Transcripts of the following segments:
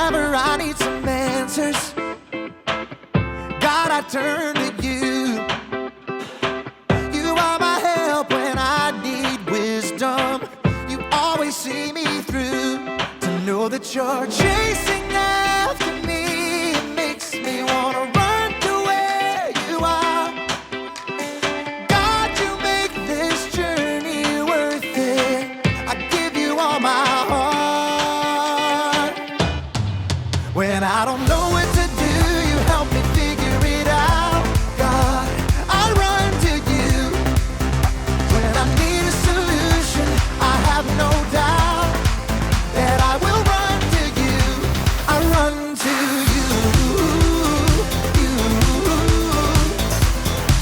Whenever I need some answers, God, I turn to you. You are my help when I need wisdom. You always see me through. To know that you're chasing after me, it makes me wanna run to where you are. God, you make this journey worth it. I give you all my heart. When I don't know what to do, you help me figure it out. God, I run to you. When I need a solution, I have no doubt that I will run to you. I run to you.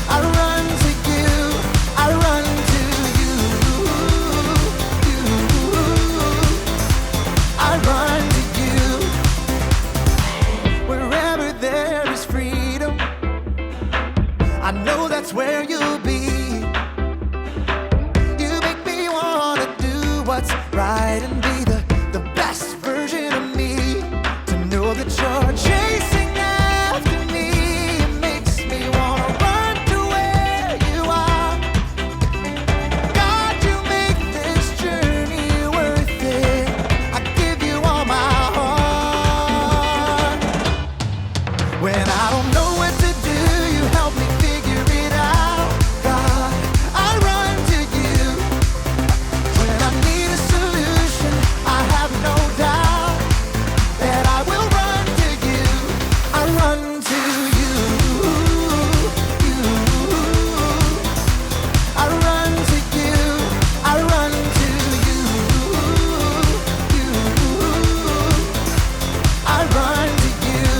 I run to you. I run to you. I run to you. Wherever there is freedom, I know that's where you'll be. You make me wanna do what's right and be the best version of me. To know that you're chasing after me, it makes me wanna run to where you are. God, you make this journey worth it. I give you all my heart. When I don't know what to do, you help me figure it out. God, I run to you. When I need a solution, I have no doubt that I will run to you. I run to you. I run to you. I run to you. I run to you.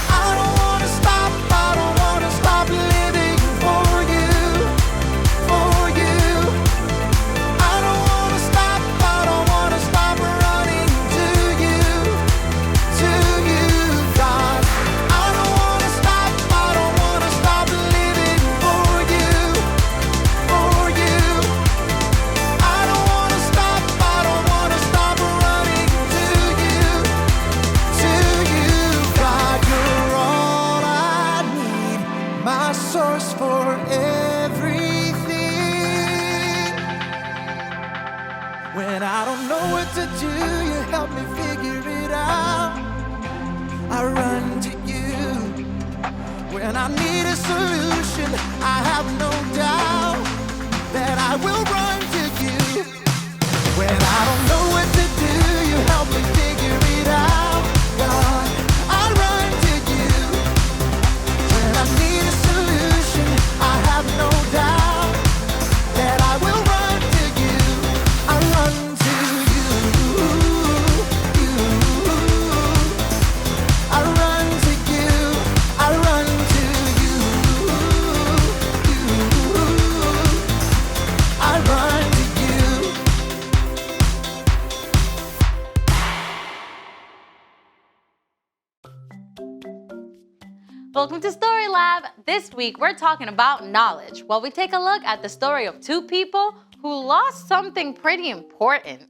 I don't wanna stop. I don't wanna stop living for you. For you. I don't wanna stop. I don't wanna stop running to you. To you, God. I don't wanna stop. I don't wanna stop living for you. For you. I don't wanna stop. I don't wanna stop running to you. To you, God. You're all I need. My source for everything. When I don't know what to do, you help me figure it out. I run to you. When I need a solution, I have no doubt that I will run to you. When I don't know what to do, you help me figure it out. God, I run to you. When I need a solution, I have no doubt that I will run to you. I run to you. I run to you. I run to you. I run to you. Welcome to Story Lab. This week we're talking about knowledge. Well, we take a look at the story of two people who lost something pretty important.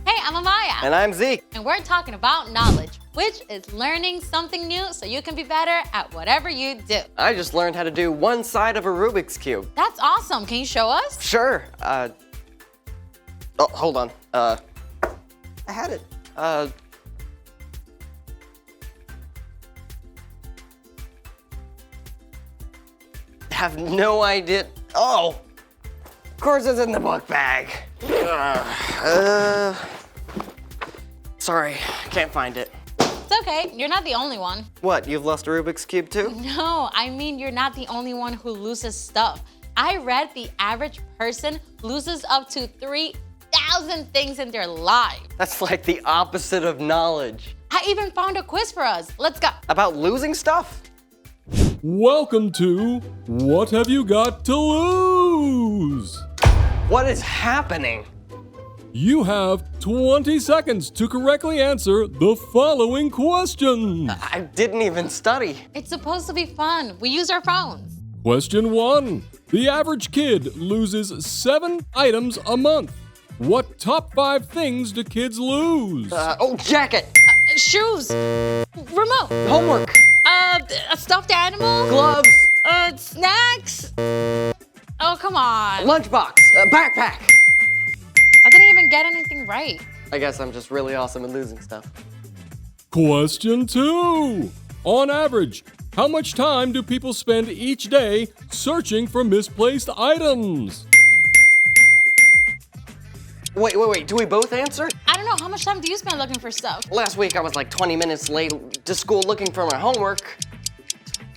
Hey, I'm Amaya. And I'm Zeke. And we're talking about knowledge, which is learning something new so you can be better at whatever you do. I just learned how to do one side of a Rubik's Cube. That's awesome. Can you show us? Sure. Oh, hold on. I had it. Have no idea. Oh, of course it's in the book bag. Sorry, can't find it. It's okay. You're not the only one. What, you've lost a Rubik's Cube too? No, I mean you're not the only one who loses stuff. I read the average person loses up to 3,000 things in their life. That's like the opposite of knowledge. I even found a quiz for us. Let's go. About losing stuff? Welcome to What Have You Got to Lose? What is happening? You have 20 seconds to correctly answer the following questions. I didn't even study. It's supposed to be fun. We use our phones. Question 1. The average kid loses 7 items a month. What top 5 things do kids lose? Jacket, Shoes. Remote. homework, A stuffed animal. gloves, Snacks. Oh, come on. lunchbox, backpack. I didn't even get anything right. I guess I'm just really awesome at losing stuff. Question 2. On average, how much time do people spend each day searching for misplaced items? Wait. Do we both answer? I don't know. How much time do you spend looking for stuff? Last week I was like 20 minutes late to school looking for my homework.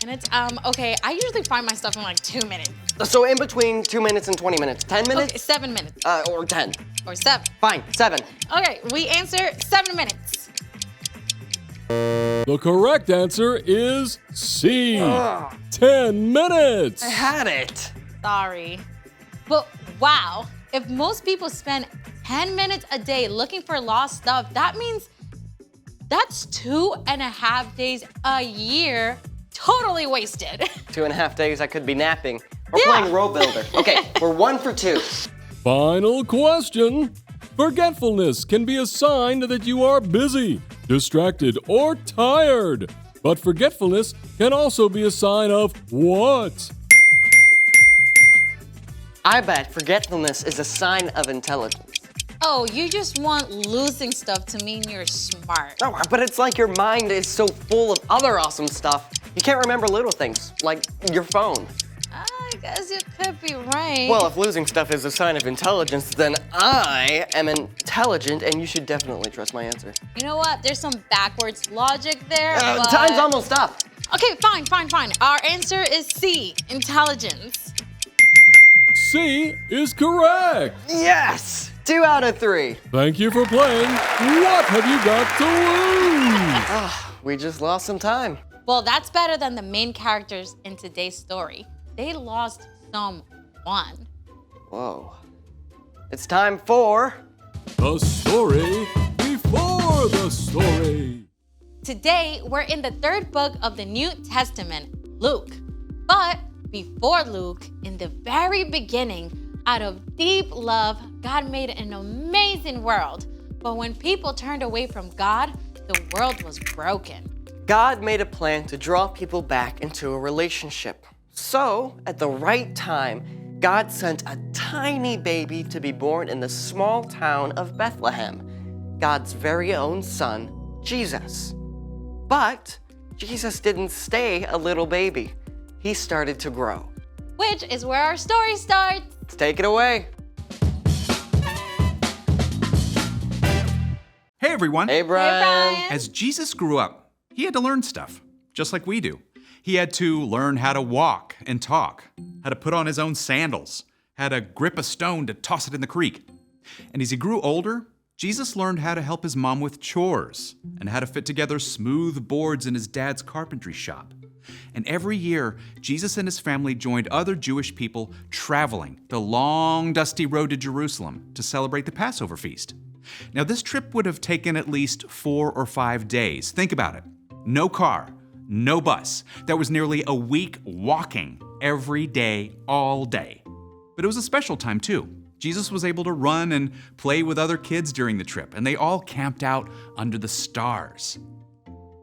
Minutes? Okay, I usually find my stuff in like 2 minutes. So in between 2 minutes and 20 minutes. 10 minutes? Okay, 7 minutes. Or 10. Or 7. Fine, 7. Okay, we answer 7 minutes. The correct answer is C. 10 minutes. I had it. Sorry. But wow, if most people spend 10 minutes a day looking for lost stuff, that means that's 2.5 days a year totally wasted. 2.5 days I could be napping. Or Yeah. playing Row Builder. Okay, we're 1 for 2. Final question. Forgetfulness can be a sign that you are busy, distracted, or tired. But forgetfulness can also be a sign of what? I bet forgetfulness is a sign of intelligence. Oh, you just want losing stuff to mean you're smart. No, but it's like your mind is so full of other awesome stuff, you can't remember little things, like your phone. I guess you could be right. Well, if losing stuff is a sign of intelligence, then I am intelligent, and you should definitely trust my answer. you know what? There's some backwards logic there, but... Time's almost up. Okay, fine. Our answer is C, intelligence. C is correct. Yes! 2 out of 3. Thank you for playing. What have you got to lose? We just lost some time. Well, that's better than the main characters in today's story. They lost someone. Whoa. It's time for... The story before the story. Today, we're in the 3rd book of the New Testament, Luke. But before Luke, in the very beginning, out of deep love, God made an amazing world. But when people turned away from God, the world was broken. God made a plan to draw people back into a relationship. So, at the right time, God sent a tiny baby to be born in the small town of Bethlehem, God's very own son, Jesus. But Jesus didn't stay a little baby. He started to grow. Which is where our story starts. Let's take it away. Hey everyone! Hey, Brian. Brian. As Jesus grew up, he had to learn stuff, just like we do. He had to learn how to walk and talk, how to put on his own sandals, how to grip a stone to toss it in the creek. And as he grew older, Jesus learned how to help his mom with chores and how to fit together smooth boards in his dad's carpentry shop. And every year, Jesus and his family joined other Jewish people traveling the long, dusty road to Jerusalem to celebrate the Passover feast. Now, this trip would have taken at least 4 or 5 days. Think about it. No car, no bus. That was nearly a week walking every day, all day. But it was a special time, too. Jesus was able to run and play with other kids during the trip, and they all camped out under the stars.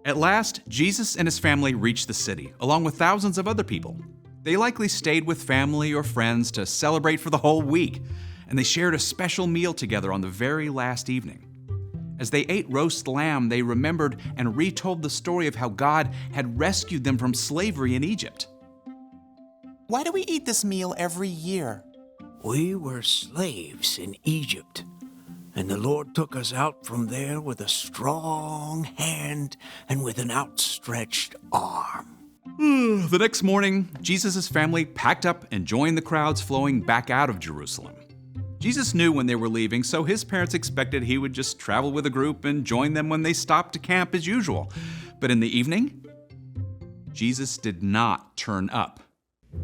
At last, Jesus and his family reached the city, along with thousands of other people. They likely stayed with family or friends to celebrate for the whole week, and they shared a special meal together on the very last evening. As they ate roast lamb, they remembered and retold the story of how God had rescued them from slavery in Egypt. Why do we eat this meal every year? We were slaves in Egypt, and the Lord took us out from there with a strong hand and with an outstretched arm. The next morning, Jesus' family packed up and joined the crowds flowing back out of Jerusalem. Jesus knew when they were leaving, so his parents expected he would just travel with a group and join them when they stopped to camp as usual. But in the evening, Jesus did not turn up.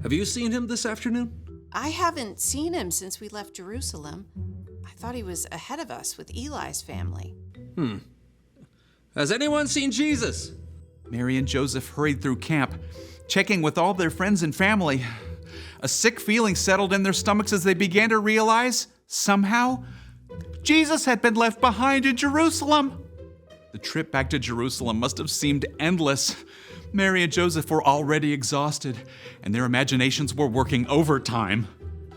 Have you seen him this afternoon? I haven't seen him since we left Jerusalem. I thought he was ahead of us with Eli's family. Has anyone seen Jesus? Mary and Joseph hurried through camp, checking with all their friends and family. A sick feeling settled in their stomachs as they began to realize, somehow, Jesus had been left behind in Jerusalem. The trip back to Jerusalem must have seemed endless. Mary and Joseph were already exhausted, and their imaginations were working overtime.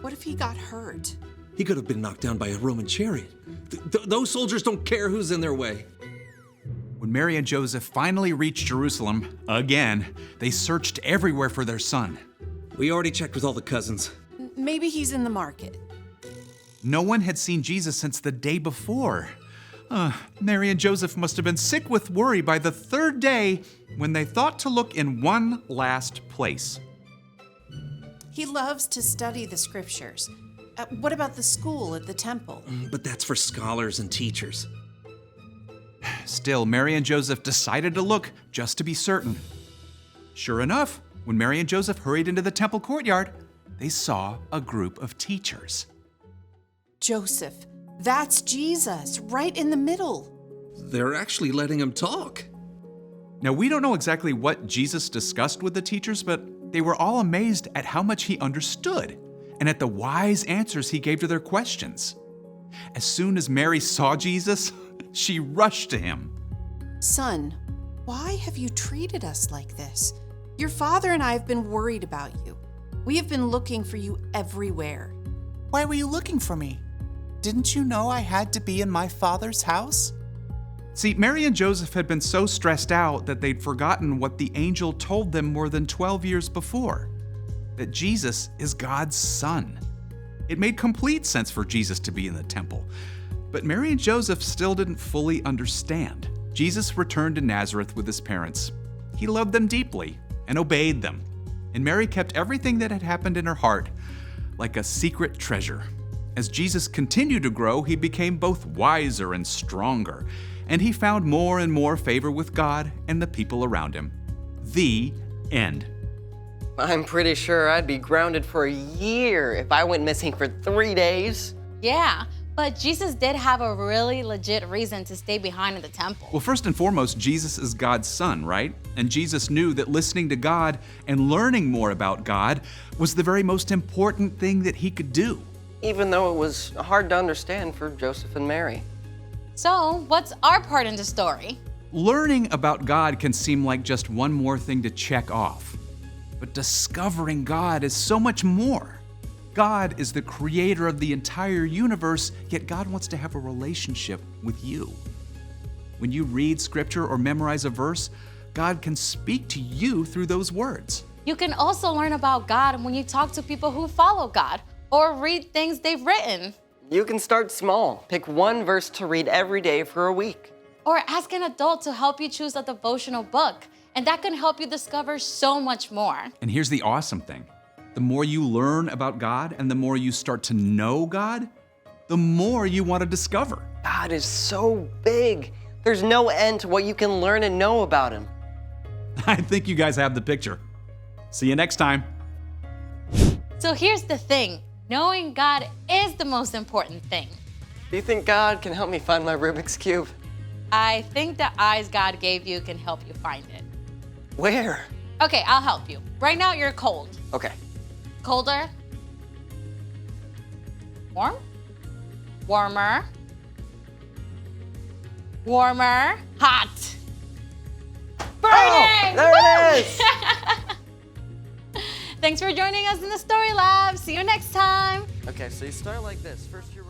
What if he got hurt? He could have been knocked down by a Roman chariot. Those soldiers don't care who's in their way. When Mary and Joseph finally reached Jerusalem, again, they searched everywhere for their son. We already checked with all the cousins. Maybe he's in the market. No one had seen Jesus since the day before. Mary and Joseph must have been sick with worry by the third day when they thought to look in one last place. He loves to study the scriptures. What about the school at the temple? But that's for scholars and teachers. Still, Mary and Joseph decided to look just to be certain. Sure enough, when Mary and Joseph hurried into the temple courtyard, they saw a group of teachers. Joseph, that's Jesus, right in the middle. They're actually letting him talk. Now, we don't know exactly what Jesus discussed with the teachers, but they were all amazed at how much he understood and at the wise answers he gave to their questions. As soon as Mary saw Jesus, she rushed to him. Son, why have you treated us like this? Your father and I have been worried about you. We have been looking for you everywhere. Why were you looking for me? Didn't you know I had to be in my father's house? See, Mary and Joseph had been so stressed out that they'd forgotten what the angel told them more than 12 years before, that Jesus is God's son. It made complete sense for Jesus to be in the temple, but Mary and Joseph still didn't fully understand. Jesus returned to Nazareth with his parents. He loved them deeply and obeyed them, and Mary kept everything that had happened in her heart like a secret treasure. As Jesus continued to grow, he became both wiser and stronger, and he found more and more favor with God and the people around him. The end. I'm pretty sure I'd be grounded for a year if I went missing for 3 days. Yeah, but Jesus did have a really legit reason to stay behind in the temple. Well, first and foremost, Jesus is God's son, right? And Jesus knew that listening to God and learning more about God was the very most important thing that he could do. Even though it was hard to understand for Joseph and Mary. So, what's our part in the story? Learning about God can seem like just one more thing to check off. But discovering God is so much more. God is the creator of the entire universe, yet God wants to have a relationship with you. When you read scripture or memorize a verse, God can speak to you through those words. You can also learn about God when you talk to people who follow God or read things they've written. You can start small. Pick one verse to read every day for a week. Or ask an adult to help you choose a devotional book, and that can help you discover so much more. And here's the awesome thing. The more you learn about God and the more you start to know God, the more you want to discover. God is so big. There's no end to what you can learn and know about him. I think you guys have the picture. See you next time. So here's the thing. Knowing God is the most important thing. Do you think God can help me find my Rubik's Cube? I think the eyes God gave you can help you find it. Where? Okay, I'll help you. Right now, you're cold. Okay. Colder. Warm. Warmer. Warmer. Hot. Burning! Oh, there it is! Thanks for joining us in the Story Lab. See you next time. Okay, so you start like this. First you're